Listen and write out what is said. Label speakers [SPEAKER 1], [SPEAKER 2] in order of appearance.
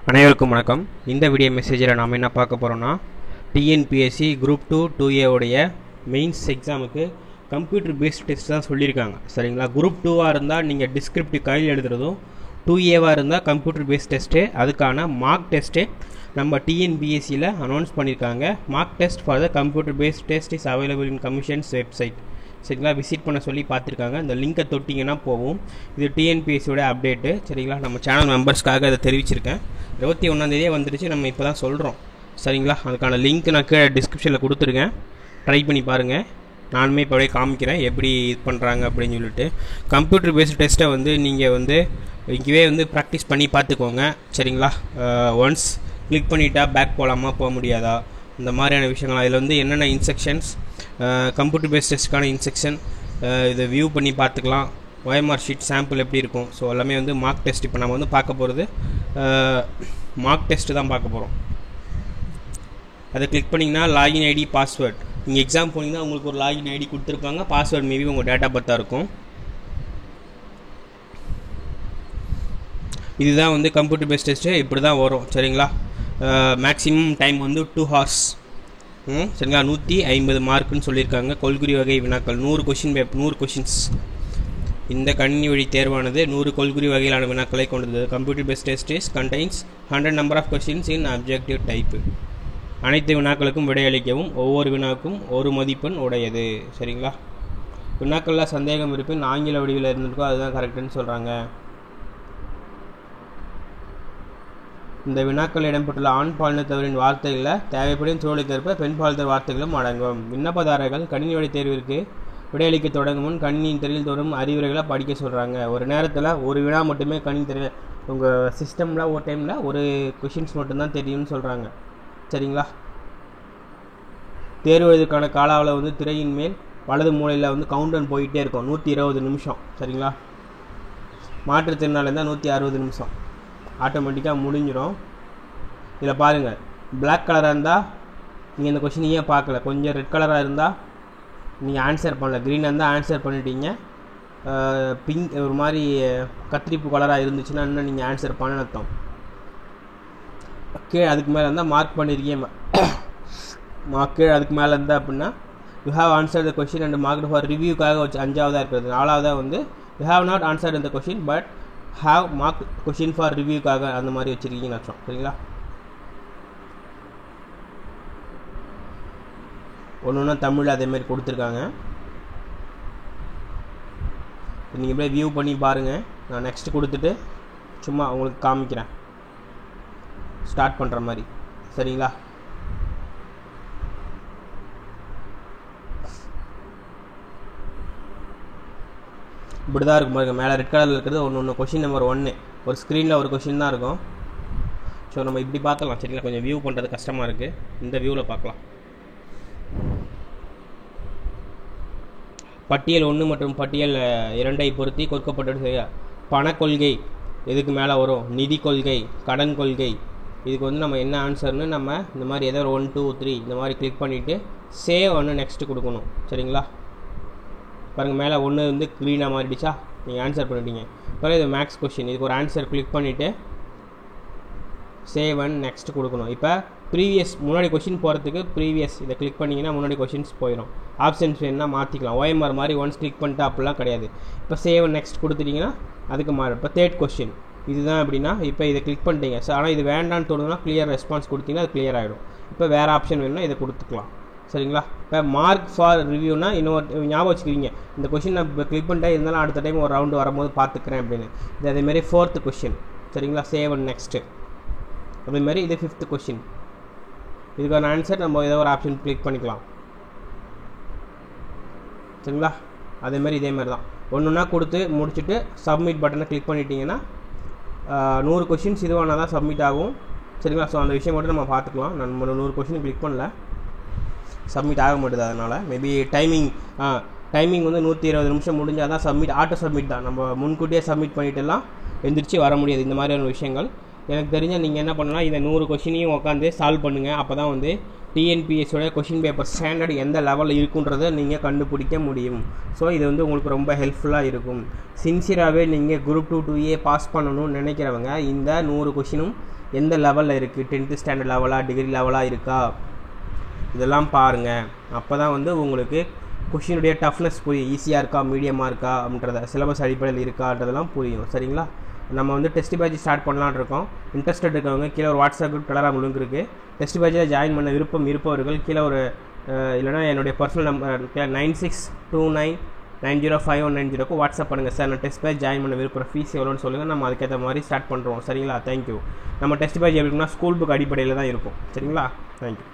[SPEAKER 1] அனைவருக்கும் வணக்கம். இந்த வீடியோ மெசேஜில் நாம் என்ன பார்க்க போகிறோம்னா, டிஎன்பிஎஸ்சி குரூப் 2 2A உடைய மெயின்ஸ் எக்ஸாமுக்கு கம்ப்யூட்டர் பேஸ்ட் டெஸ்ட் தான் சொல்லியிருக்காங்க. சரிங்களா? குரூப் 2வாக இருந்தால் நீங்கள் டிஸ்கிரிப்டிவ் கையில் எழுதுறதும், 2Aவாக இருந்தால் கம்ப்யூட்டர் பேஸ்ட் டெஸ்ட்டு, அதுக்கான மார்க் டெஸ்ட்டு நம்ம டிஎன்பிஎஸ்சியில் அனௌன்ஸ் பண்ணியிருக்காங்க. Mark test for the computer based test is available in commissions website. சரிங்களா? விசிட் பண்ண சொல்லி பார்த்துருக்காங்க. இந்த லிங்கை தொட்டிங்கன்னா போகும். இது டிஎன்பிஎஸ்சியோட அப்டேட்டு. சரிங்களா? நம்ம சேனல் மெம்பர்ஸ்க்காக அதை தெரிவிச்சிருக்கேன். 21ஆம் வந்துடுச்சு. நம்ம இப்போ தான் சொல்கிறோம். சரிங்களா? அதுக்கான லிங்க் நான் கீழே டிஸ்கிரிப்ஷனில் கொடுத்துருக்கேன். ட்ரை பண்ணி பாருங்கள். நானுமே இப்போ அப்படியே காமிக்கிறேன் எப்படி இது பண்ணுறாங்க அப்படின்னு சொல்லிட்டு. கம்ப்யூட்டர் பேஸ்ட் டெஸ்ட்டை நீங்கள் இங்கேயே ப்ராக்டிஸ் பண்ணி பார்த்துக்கோங்க. சரிங்களா? ஒன்ஸ் கிளிக் பண்ணிட்டா பேக் போகலாமா போக முடியாதா, இந்த மாதிரியான விஷயங்கள். அதில் என்னென்ன இன்ஸ்ட்ரக்ஷன்ஸ், கம்ப்யூட்டர் பேஸ்ட் டெஸ்ட்டுக்கான இன்ஸ்ட்ரக்ஷன், இதை வியூ பண்ணி பார்த்துக்கலாம். OMR ஷீட் சாம்பிள் எப்படி இருக்கும், ஸோ எல்லாமே மார்க் டெஸ்ட். இப்போ நம்ம பார்க்க போகிறது மார்க் டெஸ்ட்டு தான் பார்க்க போகிறோம். அதை கிளிக் பண்ணிங்கன்னா லாகின் ஐடி பாஸ்வேர்ட். நீங்கள் எக்ஸாம் போனீங்கன்னா உங்களுக்கு ஒரு லாகின் ஐடி கொடுத்துருப்பாங்க. பாஸ்வேர்ட் மேபி உங்கள் டேட்டா பர்த்தாக இருக்கும். இதுதான் கம்ப்யூட்டர் பேஸ்ட் டெஸ்ட்டு. இப்படி தான் வரும். சரிங்களா? Maximum time 2 hours. சரிங்களா? 150 மார்க்குன்னு சொல்லியிருக்காங்க. கொள்குறி வகை வினாக்கள் 100 கொஷின்ஸ். இந்த கணினி வழி தேர்வானது 100 கொள்குறி வகையிலான வினாக்களை கொண்டது. Computer based test contains 100 number of questions in objective type. அனைத்து வினாக்களுக்கும் விடையளிக்கவும் ஒவ்வொரு வினாவுக்கும் ஒரு மதிப்பெண் உடையது. சரிங்களா? வினாக்களில் சந்தேகம் இருப்பின் ஆங்கில வடிவில் இருந்திருக்கோ அதுதான் கரெக்டுன்னு சொல்கிறாங்க. இந்த வினாக்கள் இடம்பெற்றுள்ள ஆண் பாலினத்தவரின் வார்த்தைகளில் தேவைப்படும் சூழலுக்கேற்ப பெண் பாலினத்தவர் வார்த்தைகளும் அடங்கும். விண்ணப்பதாரர்கள் கணினி வழி தேர்விற்கு விடையளிக்க தொடங்கும் முன் கணினியின் திரையில் தோறும் அறிவுரைகளை படிக்க சொல்கிறாங்க. ஒரு நேரத்தில் ஒரு வினா மட்டுமே கணினி திரையில், உங்கள் சிஸ்டமில் ஒரு டைமில் ஒரு கொஷின்ஸ் மட்டும்தான் தெரியும்னு சொல்கிறாங்க. சரிங்களா? தேர்வு எழுதுக்கான கால அளவு திரையின் மேல் வலது மூலையில் கவுண்டவுன் போயிட்டே இருக்கும். 120 நிமிஷம். சரிங்களா? மாற்றுத்திறனால இருந்தால் 160 நிமிஷம் ஆட்டோமேட்டிக்காக முடிஞ்சிடும். இதில் பாருங்கள், பிளாக் கலராக இருந்தால் நீங்கள் இந்த கொஷினையே பார்க்கல. கொஞ்சம் ரெட் கலராக இருந்தால் நீங்கள் ஆன்சர் பண்ணல. க்ரீனாக இருந்தால் ஆன்சர் பண்ணிட்டீங்க. பிங்க் ஒரு மாதிரி கத்திரிப்பு கலராக இருந்துச்சுன்னா இன்னும் நீங்கள் ஆன்சர் பண்ண அர்த்தம். கீழே அதுக்கு மேலே இருந்தால் மார்க் பண்ணியிருக்கீங்க. கீழே அதுக்கு மேலே இருந்தால் அப்படின்னா you have answer the question and marked for ரிவ்யூக்காக வச்சு 5ஆவதாக இருக்கிறது. 4ஆவதாக யூ ஹாவ் நாட் ஆன்சர் இந்த question but have mark question for ரிவ்யூக்காக அந்த மாதிரி வச்சுருக்கீங்கன்னு அர்த்தம். சரிங்களா? ஒன்று தமிழில் அதேமாரி கொடுத்துருக்காங்க. நீங்கள் இப்படியே வியூ பண்ணி பாருங்கள். நான் நெக்ஸ்ட் கொடுத்துட்டு சும்மா உங்களுக்கு காமிக்கிறேன் ஸ்டார்ட் பண்ணுற மாதிரி. சரிங்களா? இப்படி தான் இருக்கும் பாருங்க. மேலே ரெட் கலரில் இருக்கிறது ஒன்று கொஷின் நம்பர் 1. ஒரு ஸ்க்ரீனில் ஒரு கொஷின் தான் இருக்கும். ஸோ நம்ம இப்படி பார்க்கலாம். சரிங்களா? கொஞ்சம் வியூ பண்ணுறது கஷ்டமாக இருக்குது. இந்த வியூவில் பார்க்கலாம். பட்டியல் 1 மற்றும் பட்டியல் 2ஐ பொருத்தி கொடுக்கப்பட்டது. பணக்கொள்கை எதுக்கு மேலே வரும்? நிதி கொள்கை, கடன் கொள்கை. இதுக்கு நம்ம என்ன ஆன்சர்னு நம்ம இந்த மாதிரி ஏதோ ஒரு 1 2 3 இந்த மாதிரி கிளிக் பண்ணிவிட்டு சேவ் நெக்ஸ்ட்டு கொடுக்கணும். சரிங்களா? பாருங்கள், மேலே ஒன்று க்ரீனாக மாறிடுச்சா? நீங்கள் ஆன்சர் பண்ணிட்டீங்க. அப்புறம் இது மேக்ஸ் கொஷின். இதுக்கு ஒரு ஆன்சர் கிளிக் பண்ணிவிட்டு சேவ் நெக்ஸ்ட் கொடுக்கணும். இப்போ ப்ரீவியஸ் முன்னாடி கொஷின் போகிறதுக்கு ப்ரீவியஸ் இதை கிளிக் பண்ணிங்கன்னா முன்னாடி கொஷின்ஸ் போயிடும். ஆப்ஷன்ஸ் வேணுன்னா மாற்றிக்கலாம். OMR மாதிரி ஒன்ஸ் கிளிக் பண்ணிட்டு அப்படிலாம் கிடையாது. இப்போ சேவ் நெக்ஸ்ட் கொடுத்துட்டிங்கன்னா அதுக்கு மாறும். இப்போ 3rd கொஷின் இதுதான். அப்படின்னா இப்போ இதை கிளிக் பண்ணிட்டீங்க. ஸோ ஆனால் இது வேண்டான்னு தோணுதுன்னா கிளியர் ரெஸ்பான்ஸ் கொடுத்தீங்கன்னா அது கிளியர் ஆகிடும். இப்போ வேறு ஆப்ஷன் வேணும்னா இதை கொடுத்துக்கலாம். சரிங்களா? இப்போ மார்க் ஃபார் ரிவ்யூனா இன்னொரு ஞாபகம் வச்சுக்கிறீங்க. இந்த கொஷின் நான் இப்போ கிளிக் பண்ணிட்டா இருந்தாலும் அடுத்த டைம் ஒரு ரவுண்டு வரும்போது பார்த்துக்கிறேன் அப்படின்னு. இது அதேமாரி 4th கொஷின். சரிங்களா? Save next. அதேமாதிரி இது 5th கொஷின். இதுக்கான ஆன்சர் நம்ம ஏதோ ஒரு ஆப்ஷன் கிளிக் பண்ணிக்கலாம். சரிங்களா? அதேமாதிரி இதேமாதிரி தான் ஒன்றுன்னா கொடுத்து முடிச்சுட்டு சப்மிட் பட்டனை கிளிக் பண்ணிட்டீங்கன்னா 100 கொஷின்ஸ் இதுவானால் தான் சப்மிட் ஆகும். சரிங்களா? ஸோ அந்த விஷயம் மட்டும் நம்ம பார்த்துக்கலாம். நான் 100 கொஷின் கிளிக் பண்ணல, சப்மிட் ஆக மாட்டுது. அதனால் மேபி டைமிங் 120 நிமிஷம் முடிஞ்சால் தான் சப்மிட். ஆட்டோ சப்மிட் தான். நம்ம முன்கூட்டியே சப்மிட் பண்ணிட்டுலாம் எந்திரிச்சு வர முடியாது. இந்த மாதிரியான விஷயங்கள் எனக்கு தெரிஞ்ச நீங்கள் என்ன பண்ணலாம், இந்த 100 கொஷினையும் உட்காந்து சால்வ் பண்ணுங்கள். அப்போ தான் வந்து டிஎன்பிஎஸ்சியோட கொஷின் பேப்பர் ஸ்டாண்டர்ட் எந்த லெவலில் இருக்குன்றதை நீங்கள் கண்டுபிடிக்க முடியும். ஸோ இது வந்து உங்களுக்கு ரொம்ப ஹெல்ப்ஃபுல்லாக இருக்கும். சின்சியராகவே நீங்கள் குரூப் 2 2A பாஸ் பண்ணணும்னு நினைக்கிறவங்க இந்த 100 கொஷினும் எந்த லெவலில் இருக்குது, 10th ஸ்டாண்டர்ட் லெவலாக, டிகிரி லெவலாக இருக்கா, இதெல்லாம் பாருங்கள். அப்போ தான் வந்து உங்களுக்கு கொஷினுடைய டஃப்னஸ் புரியும். ஈஸியாக இருக்கா, மீடியமாக இருக்கா அப்படின்றத, சிலபஸ் அடிப்படையில் இருக்கான்றதெல்லாம் புரியும். சரிங்களா? நம்ம வந்து டெஸ்ட் பேட்ச் ஸ்டார்ட் பண்ணலான்னு இருக்கோம். இன்ட்ரெஸ்டட் இருக்கவங்க கீழே ஒரு வாட்ஸ்அப் குரூப், டெலகிராம் லிங்க் இருக்குது. டெஸ்ட் பேட்சில் ஜாயின் பண்ண விருப்பம் இருப்பவர்கள் கீழே ஒரு இல்லைனா என்னுடைய பர்சனல் நம்பர் 9629905190 வாட்ஸ்அப் பண்ணுங்கள். சார் நான் டெஸ்ட் பேட்ச் ஜாயின் பண்ண விருப்பம், ஃபீஸ் எவ்வளோன்னு சொல்லுங்கள். நம்ம அதுக்கேற்ற மாதிரி ஸ்டார்ட் பண்ணுறோம். சரிங்களா? தேங்க்யூ. நம்ம டெஸ்ட் பேட்ச் எப்படின்னா ஸ்கூல் புக் அடிப்படையில் தான் இருக்கும். சரிங்களா? தேங்க்யூ.